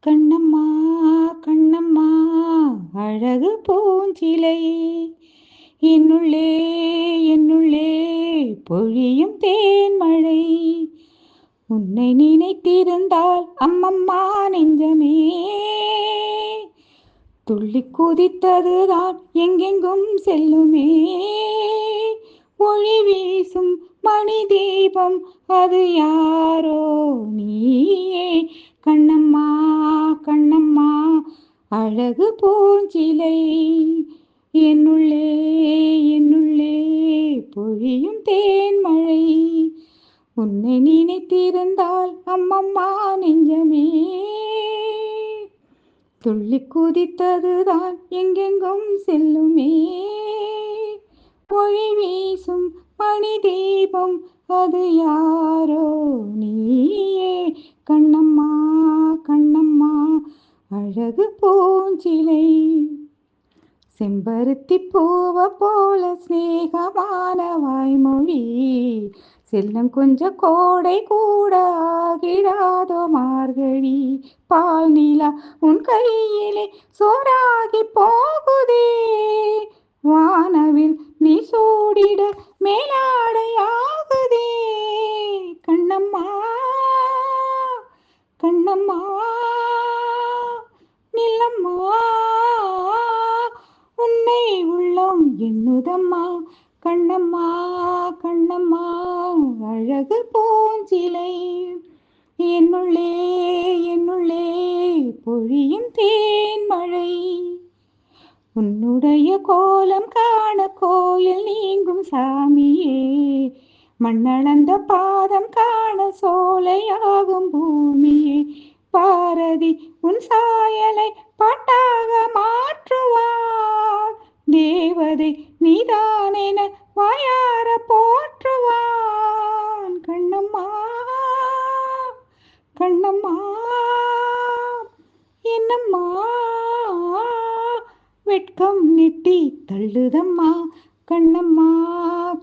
கண்ணம்மா கண்ணம்மா அழகு பூஞ்சிலையே என்னுள்ளே என்னுள்ளே பொழியும் தேன்மழை உன்னை நினைத்திருந்தால் அம்மம்மா நெஞ்சமே துள்ளி குதித்ததுதான் எங்கெங்கும் செல்லுமே ஒளி வீசும் மணி தீபம் அது யாரோ நீயே கண்ணம்மா கண்ணம்மா அழகு பூஞ்சிலை என்னுள்ளே என்னுள்ளே பொழியும் தேன்மழை உன்னை நினைத்திருந்தால் அம்மம்மா நெஞ்சமே துள்ளி குதித்ததுதான் எங்கெங்கும் செல்லுமே ஒளி வீசும் மணி தீபம் அது யாரோ நீயே கண்ணம்மா கண்ணம்மா அழகு பூஞ்சிலை செம்பருத்தி பூவ போல ஸ்நேகமான வாய்மொழி செல்லம் கொஞ்சம் கோடை கூட ஆகிடாதோ மார்கழி பால் நிலா உன் கையிலே சோறாகி போகுதே வானவில் நீ சூடிட மேலாடையாகுதே கண்ணம்மா கண்ணம்மா நில்லம்மா உன்னை உள்ளம் எண்ணுதம்மா கண்ணம்மா கண்ணம்மா அழகு பூஞ்சிலை என்னுள்ளே என்னுள்ளே பொழியும் தேன்மழை உன்னுடைய கோலம் காண கோயில் நீங்கும் சாமியே மண்ணளந்த பாதம் காண சோலையாகும் பூமியே பாரதி உன் சாயலை பாட்டாக மாற்றுவார் தேவதை நீதானென வாயார போற்றுவான் கண்ணம்மா கண்ணம்மா என்னம்மா வெட்கம் நெட்டி தள்ளுதம்மா கண்ணம்மா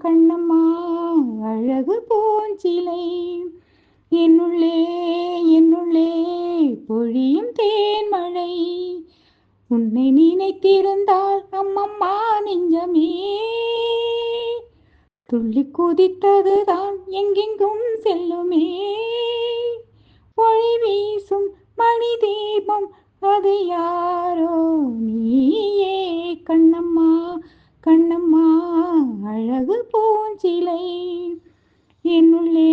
கண்ணம்மா அழகு பூஞ்சிலை என்னுள்ளே என்னுள்ளே பொழியும் தேன்மழை உன்னை நினைத்திருந்தால் அம்மம்மா நெஞ்சமே துள்ளி குதித்ததுதான் எங்கெங்கும் செல்லுமே ஒளி வீசும் மணி தீபம் அது யாரோ நீயே கண்ணம்மா கண்ணம்மா அழகு பூஞ்சிலை என்னுள்ளே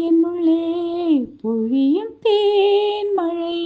என்னுள்ளே பொழியும் தேன்மழை